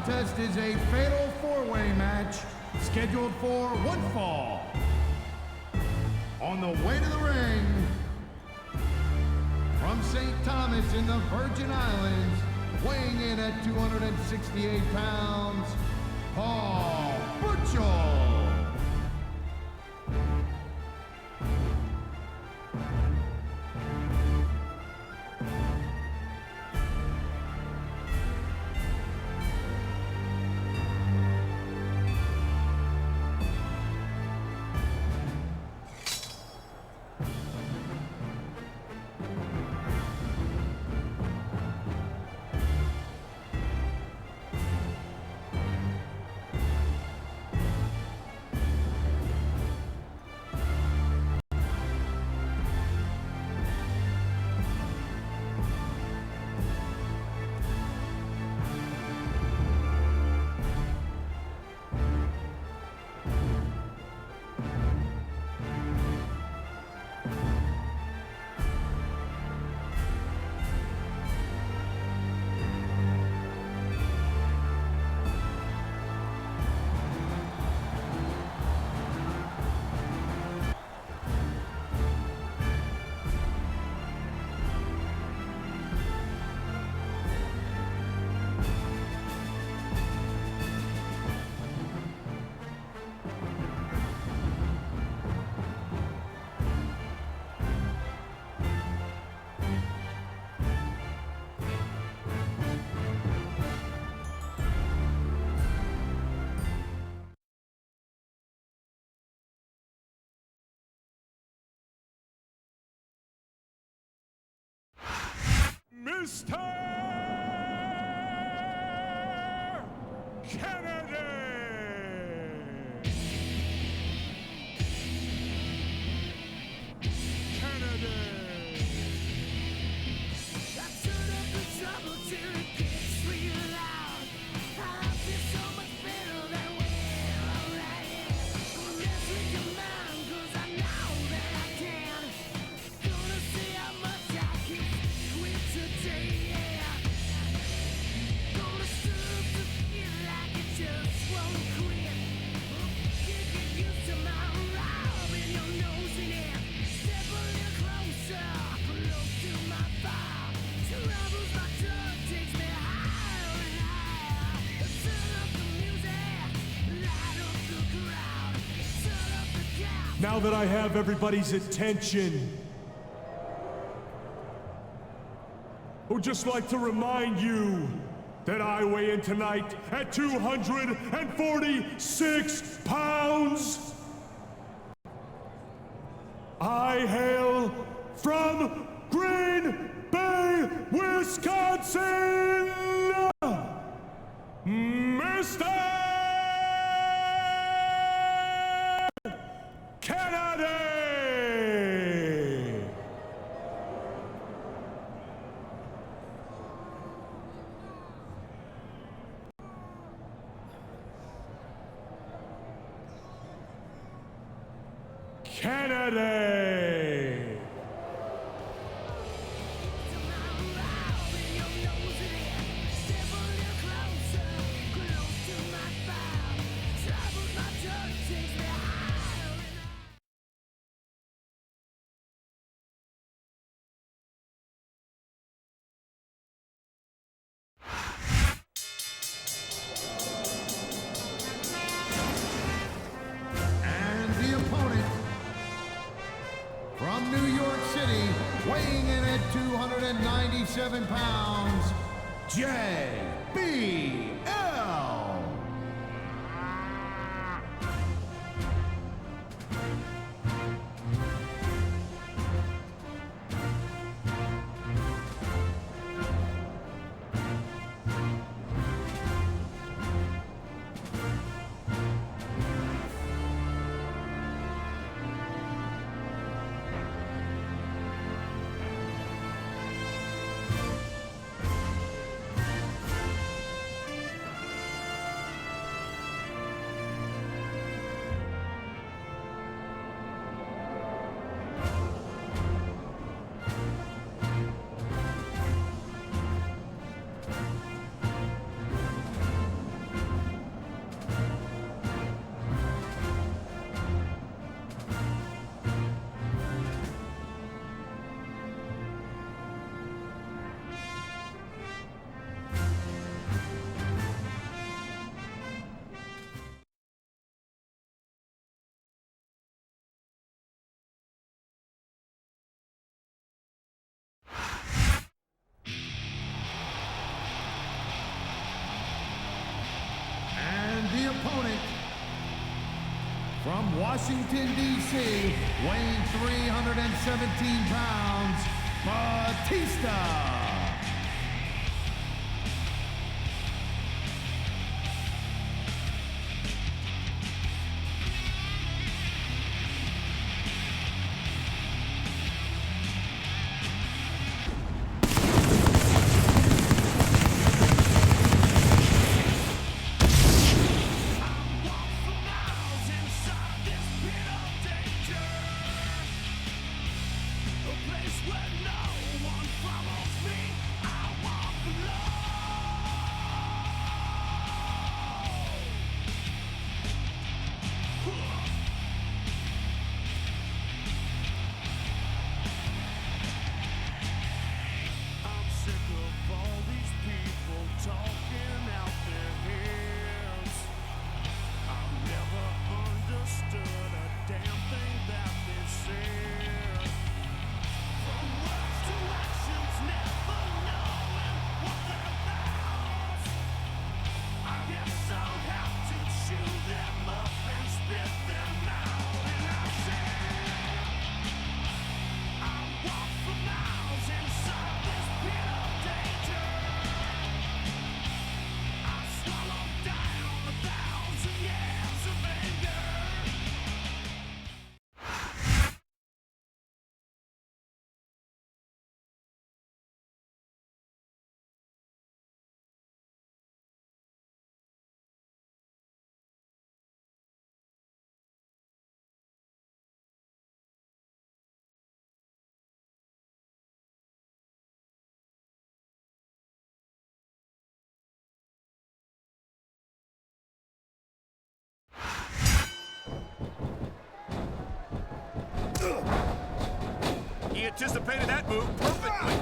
contest is a fatal four-way match scheduled for one fall. On the way to the ring, from St. Thomas in the Virgin Islands, weighing in at 268 pounds, Paul Burchill. Mr. Kennedy! Now that I have everybody's attention, I would just like to remind you that I weigh in tonight at 246 pounds. I hail from Green Bay, Wisconsin, Mr. Kennedy! Kennedy! From New York City, weighing in at 297 pounds, JBL. Washington, D.C., weighing 317 pounds, Batista. He anticipated that move perfectly.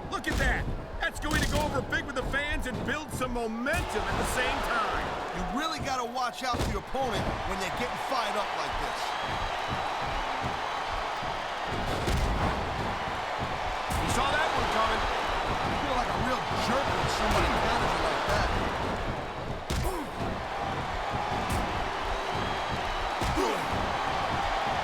Look at that. That's going to go over big with the fans and build some momentum at the same time. You really got to watch out for your opponent when they're getting fired up like this. He saw that one coming. You feel like a real jerk when somebody counters you like that.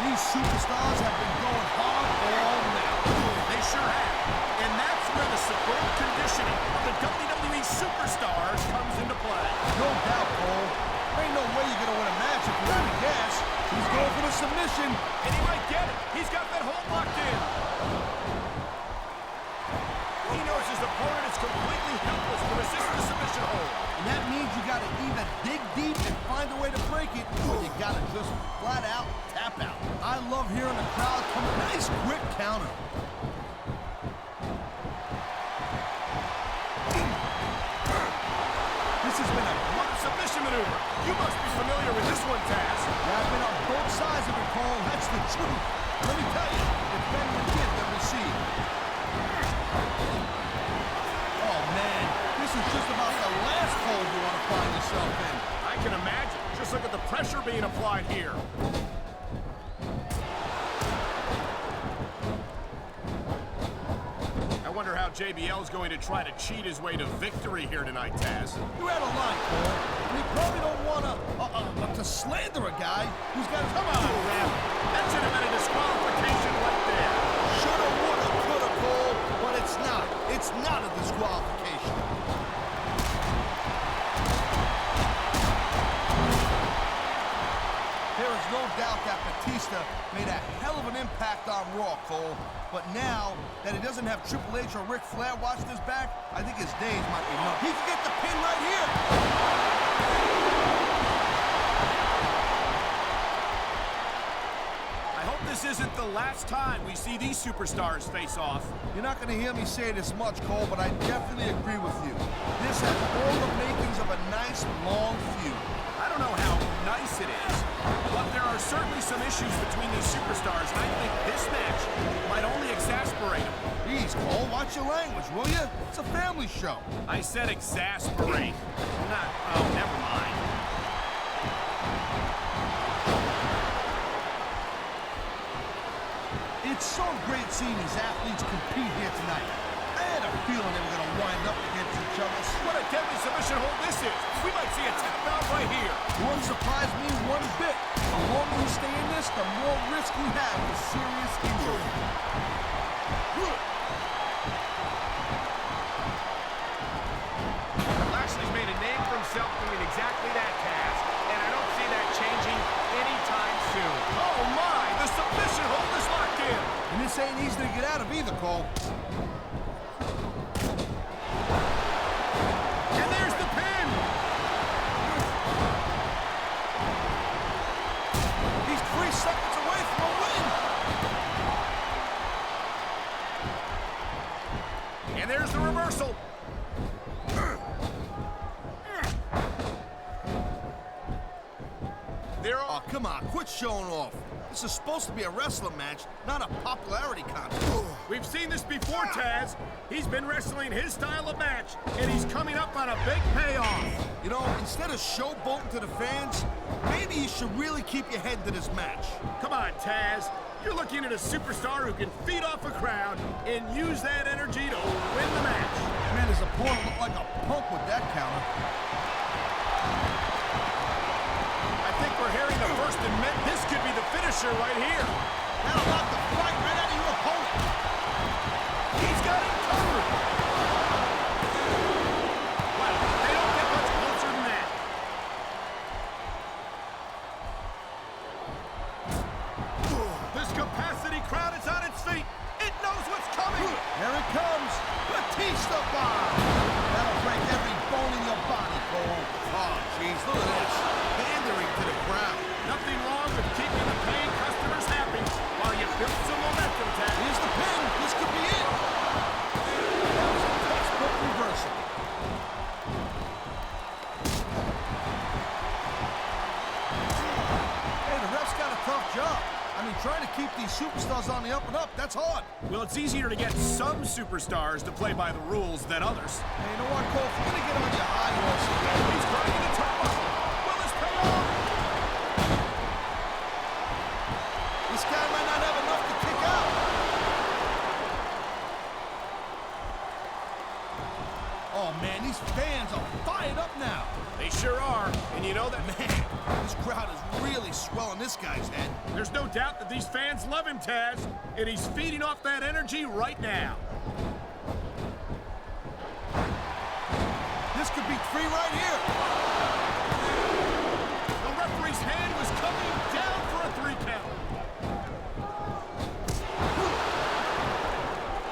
These superstars have been going hard all night. They sure have. And that's where the superb conditioning of the WWE superstars comes into play. No doubt, Cole. There ain't no way you're going to win a match if you're out of gas. He's going for the submission. And he might get it. He's got that hold locked in. He knows his opponent is completely helpless to resist the submission hold. And that means you got to either dig deep and find a way to break it, or you got to just flat out tap out. I love hearing the crowd come. Nice quick counter. This has been a What a submission maneuver. You must be familiar with this one, Taz. Yeah, I've been on both sides of it, Cole. That's the truth. Let me tell you, it's better to give than receive. Oh, man. This is just about the last hole you want to find yourself in. I can imagine. Just look at the pressure being applied here. I wonder how JBL is going to try to cheat his way to victory here tonight, Taz. You're out of line, Cole. And you probably don't want to slander a guy who's got... Come on, ref. That should have been a disqualification right there. Shoulda, woulda, coulda, Cole. But it's not. It's not a disqualification. There is no doubt that Batista made a hell of an impact on Raw, Cole. But now that he doesn't have Triple H or Ric Flair watching his back, I think his days might be numbered. He can get the pin right here. I hope this isn't the last time we see these superstars face off. You're not going to hear me say this much, Cole, but I definitely agree with you. This has all the makings of a nice, long feud. I don't know how nice it is, but there are certainly some issues between these superstars, and I think this match might only exasperate them. Jeez, Cole, watch your language, will you? It's a family show. I said exasperate. Not, oh, never mind. It's so great seeing these athletes compete here tonight. I had a feeling they were going to wind up against each other. What a deadly submission hold this is. We might see a tap out right here. It wouldn't surprise me one bit. The longer we stay in this, the more risk we have of serious injury. Lashley's made a name for himself doing exactly that, Taz, and I don't see that changing anytime soon. Oh my, the submission hold is locked in. And this ain't easy to get out of either, Cole. And there's the pin. He's 3 seconds away from a win. And there's the reversal. Oh, come on, quit showing off. This is supposed to be a wrestling match, not a popularity contest. We've seen this before, Taz. He's been wrestling his style of match, and he's coming up on a big payoff. You know, instead of showboating to the fans, maybe you should really keep your head to this match. Come on, Taz. You're looking at a superstar who can feed off a crowd and use that energy to win the match. Man, his opponent looked like a punk with that counter. I think we're hearing the first admit this could be the finisher right here. That'll knock the fight right out of your opponent. He's got it covered. Wow, they don't get much closer than that. This capacity crowd is on its feet. It knows what's coming. Here it comes. Batista bomb. That'll break every bone in your body, Cole. Oh, jeez, look at this. Pandering to the crowd. Nothing wrong with keeping the paying customers happy while you build some momentum, Taz. Here's the pin. This could be it. That was a textbook reversal. Hey, the ref's got a tough job. I mean, trying to keep these superstars on the up and up, that's hard. Well, it's easier to get some superstars to play by the rules than others. Hey, you know what, Cole? If you're going to get on your high horse again, He's grinding the turnbuckle. Will this pay off? this guy might not have enough to kick out. Oh, man, these fans are fired up now. They sure are. And you know that, Man, this crowd is really swelling this guy's head. there's no doubt that these fans love him, Taz. And he's feeding off that energy right now. This could be 3 right here. The referee's hand was coming down for a 3 count.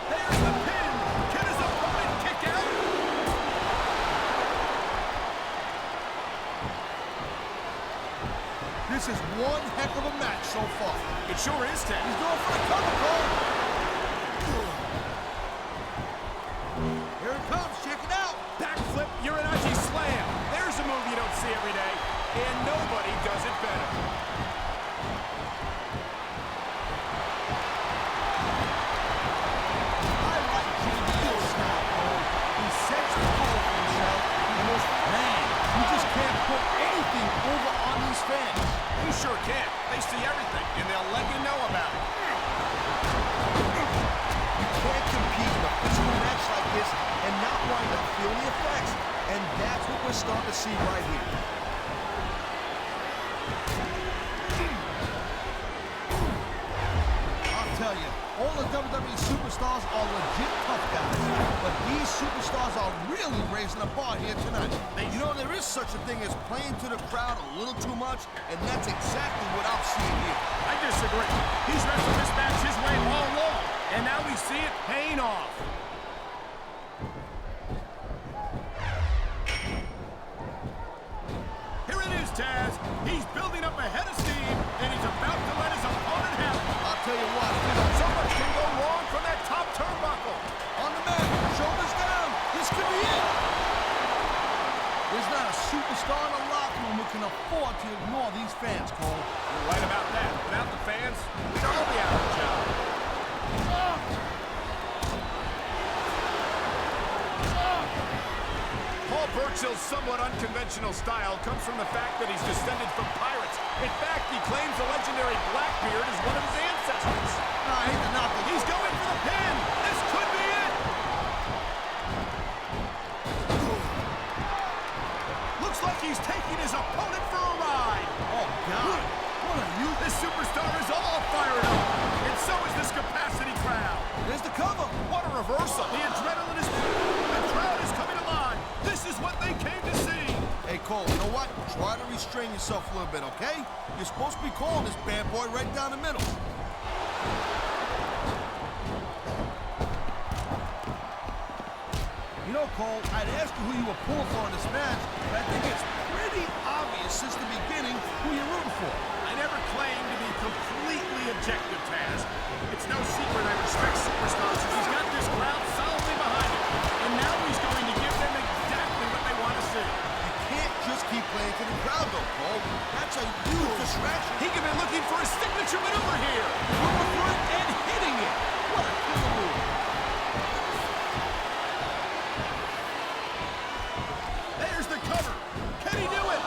There's the pin. Can his opponent kick out? This is one heck of a match so far. It sure is, Taz. He's going for the cover, Cole. Here it comes. Check it out. Backflip Urinachi Slam. There's a move you don't see every day, and nobody does it better. I like JBL style, Cole. He sets the goal for himself. Man, you just can't put anything over on these fans. You sure can. They see everything, and they'll let you know about it. You can't compete in a physical match like this and not wind up feeling the effects. And that's what we're starting to see right here. I'll tell you, all the WWE superstars are legit tough guys. But these superstars are really raising the bar here tonight. You know, there is such a thing as playing to the crowd a little too much, and that's exactly what I'm seeing here. I disagree. He's wrestled this match his way all along, and now we see it paying off. Here it is, Taz. He's building up a head of steam, and he's about to let his opponent have it. I'll tell you what, So much can go wrong from that top turnbuckle. on the mat, shoulders down, this could be it. There's not a superstar in the locker room who can afford to ignore these fans, Cole. You're right about that. Without the fans, we'd all be out of a job. Paul Burchill's somewhat unconventional style comes from the fact that he's descended from pirates. In fact, he claims the legendary Blackbeard is one of his ancestors. I hate to knock it. He's going for the pin. This could be it. There's the cover. What a reversal. The adrenaline is... The crowd is coming alive. This is what they came to see. Hey, Cole, you know what? Try to restrain yourself a little bit, okay? You're supposed to be calling this bad boy right down the middle. You know, Cole, I'd ask you who you were pulling for in this match, but I think it's pretty obvious since the beginning who you're rooting for. I never claimed to be completely objective, Taz. It's no secret I respect Superstars. He's got this crowd solidly behind him, and now he's going to give them exactly what they want to see. You can't just keep playing to the crowd, though, Cole. That's a huge distraction. He could be looking for a signature maneuver here. Going for it and hitting it. What a killer move. There's the cover. Can he do it?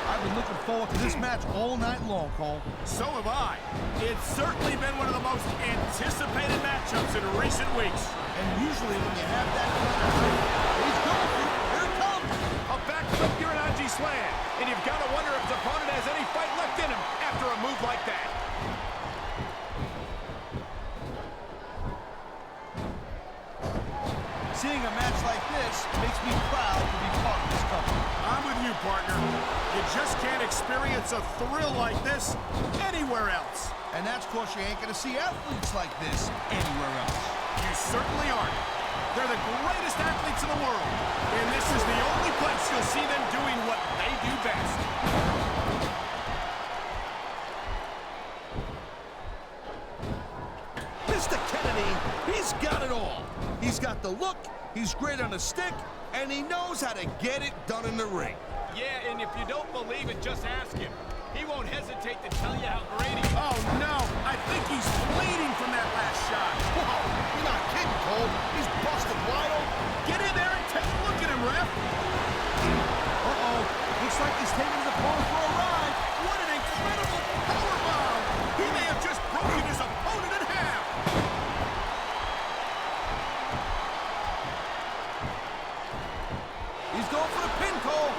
I've been looking forward to this match all night long, Cole. So have I. It's certainly been one of the most anticipated matchups in recent weeks. And usually when you have that kind of thing, he's going for it. Here it comes. A backflip Uranagi slam. And you've got to wonder if his opponent has any fight left in him after a move like that. Seeing a match like this makes me proud to be part of this company. I'm with you, partner. You just can't experience a thrill like this anywhere else. And that's because you ain't going to see athletes like this anywhere else. You certainly aren't. They're the greatest athletes in the world. And this is the only place you'll see them doing what they do best. Mr. Kennedy, he's got it all. He's got the look, he's great on the stick, and he knows how to get it done in the ring. Yeah, and if you don't believe it, just ask him. He won't hesitate to tell you how great he is. Oh, no. I think he's bleeding from that last shot. Whoa, you're not kidding, Cole. He's busted wide open. Get in there and take a look at him, ref. Uh-oh. Looks like he's taking his opponent for a ride. What an incredible powerbomb. He may have just broken his opponent in half. He's going for the pin, Cole.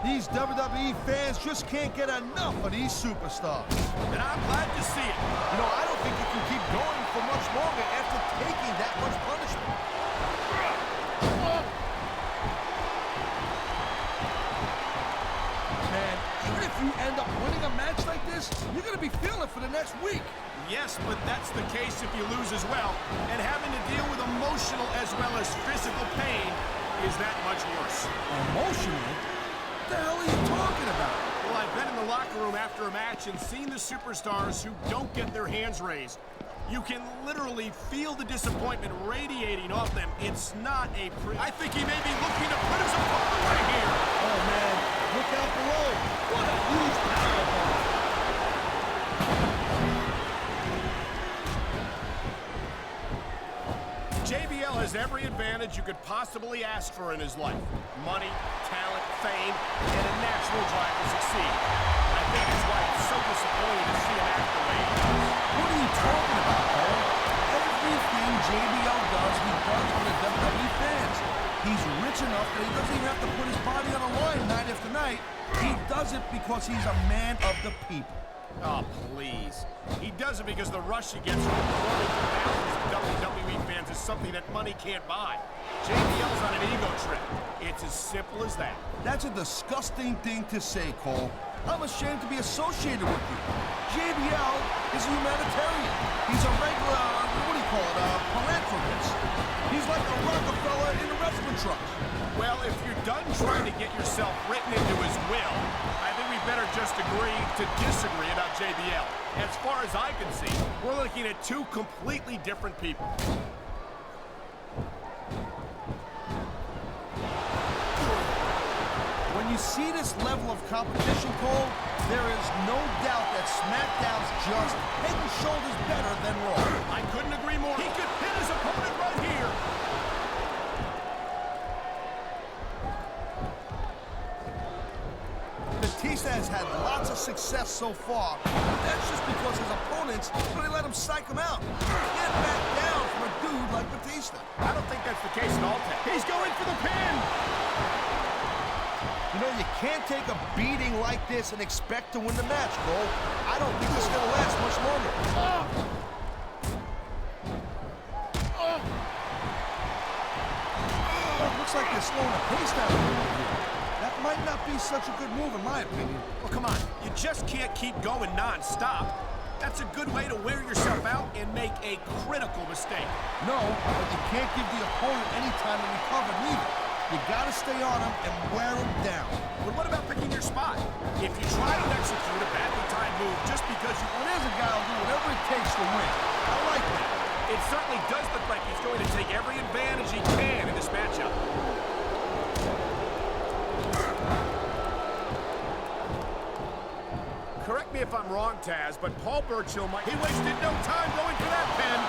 These WWE fans just can't get enough of these superstars. And I'm glad to see it. You know, I don't think you can keep going for much longer after taking that much punishment. Man, even if you end up winning a match like this, you're going to be feeling it for the next week. Yes, but that's the case if you lose as well. And having to deal with emotional as well as physical pain is that much worse. Emotional? What the hell are you talking about? Well, I've been in the locker room after a match and seen the superstars who don't get their hands raised. You can literally feel the disappointment radiating off them. It's not a I think he may be looking to put his opponent right here. Oh, man. Look out below. What a huge powerbomb. JBL has every advantage you could possibly ask for in his life. Money, talent, fame, and a natural drive to succeed. I think that's why it's so disappointing to see him act the way he does. What are you talking about, Cole? Everything JBL does, he does for the WWE fans. He's rich enough that he doesn't even have to put his body on the line night after night. He does it because he's a man of the people. Oh, please. He does it because the rush he gets from performing for thousands of WWE fans is something that money can't buy. JBL's on an ego trip. It's as simple as that. That's a disgusting thing to say, Cole. I'm ashamed to be associated with you. JBL is a humanitarian. He's a regular, what do you call it, philanthropist. He's like a Rockefeller in the wrestling trucks. Well, if you're done trying to get yourself written into his will, I think we better just agree to disagree about JBL. As far as I can see, we're looking at two completely different people. When you see this level of competition, Cole, there is no doubt that SmackDown's just head and shoulders better than Raw. I couldn't agree more. He could hit his opponent right here. Batista has had lots of success so far, but that's just because his opponents really let him psych him out. He can't back down from a dude like Batista. I don't think that's the case at all, Ted. He's going for the pin. know, you can't take a beating like this and expect to win the match, Cole. I don't think this is going to last much longer. Looks like they're slowing the pace down a little here. That might not be such a good move, in my opinion. Well, come on. You just can't keep going non-stop. That's a good way to wear yourself out and make a critical mistake. No, but you can't give the opponent any time to recover neither. You gotta stay on him and wear him down. But what about picking your spot? If you try to execute a badly timed move just because you... Well, there's a guy who'll do whatever it takes to win. I like that. It certainly does look like he's going to take every advantage he can in this matchup. Correct me if I'm wrong, Taz, but Paul Burchill might... He wasted no time going for that pin.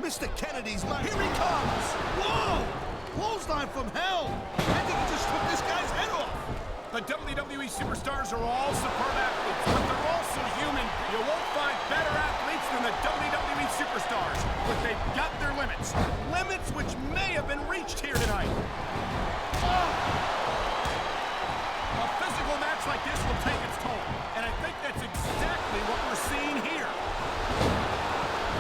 Mr. Kennedy's my... Here he comes! Whoa! Clothesline from hell! I think he just took this guy's head off. The WWE superstars are all superb athletes, but they're also human. You won't find better athletes than the WWE superstars, but they've got their limits. Limits which may have been reached here tonight. A physical match like this will take its toll, and I think that's exactly what we're seeing here.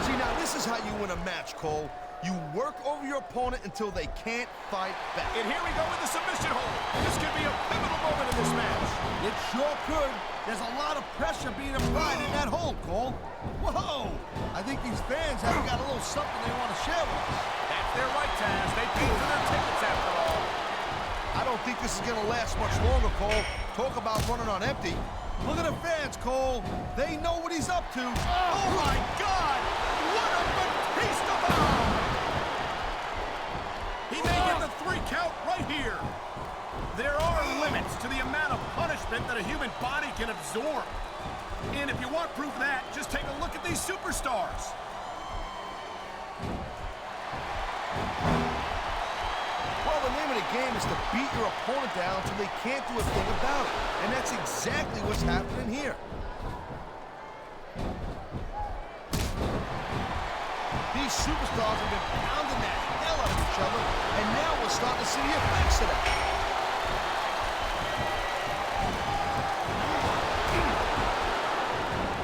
See, now this is how you win a match, Cole. You work over your opponent until they can't fight back. And here we go with the submission hold. This could be a pivotal moment in this match. It sure could. There's a lot of pressure being applied in that hold, Cole. Whoa! I think these fans have got a little something they want to share with us. That's their right, Taz. They paid for their tickets after all. I don't think this is going to last much longer, Cole. Talk about running on empty. Look at the fans, Cole. They know what he's up to. Oh my God! What a Batista bomb! He may get the 3 count right here. There are limits to the amount of punishment that a human body can absorb. And if you want proof of that, just take a look at these superstars. Well, the name of the game is to beat your opponent down until they can't do a thing about it. And that's exactly what's happening here. These superstars have been pounding the hell out of each other, and now we're starting to see the effects of that.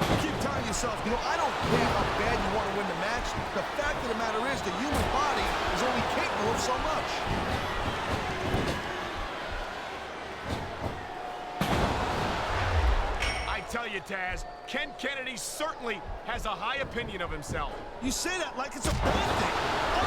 You keep telling yourself, you know, I don't care how bad you want to win the match. The fact of the matter is the human body is only capable of so much. I tell you, Taz, Ken Kennedy certainly has a high opinion of himself. You say that like it's a bad thing.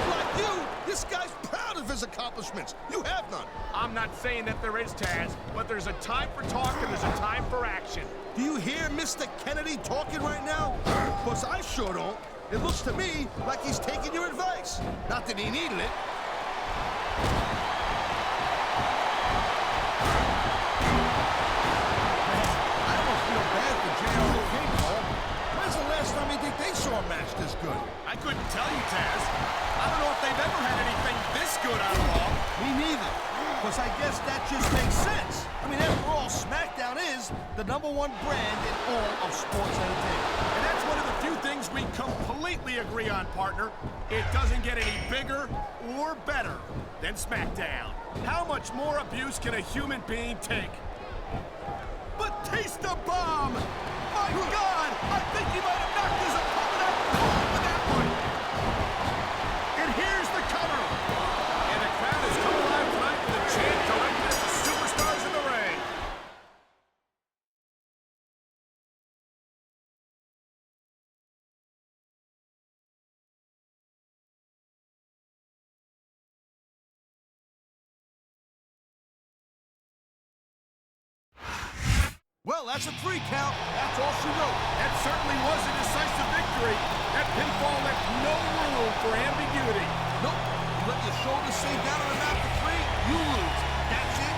Unlike you, this guy's proud of his accomplishments. You have none. I'm not saying that there is, Taz, but there's a time for talk and there's a time for action. Do you hear Mr. Kennedy talking right now? Because I sure don't. It looks to me like he's taking your advice. Not that he needed it. I almost feel bad for JBL King, Paul. When's the last time you think they saw a match this good? I couldn't tell you, Taz. I don't know if they've ever had anything this good out of Raw. Me neither. Because I guess that just makes sense. I mean, after all, SmackDown is the #1 brand in all of sports entertainment. And that's one of the few things we completely agree on, partner. It doesn't get any bigger or better than SmackDown. How much more abuse can a human being take? Batista bomb! My God! I think he might have knocked his opponent out cold with that one. And here's the cover. And the crowd has come alive tonight with a chant directed at the superstars in the ring. Well, that's a 3 count. That's all she wrote. That certainly was a decisive victory. That pinfall left no room for ambiguity. Nope. You let your shoulders sink down on the mat for 3, you lose. That's it.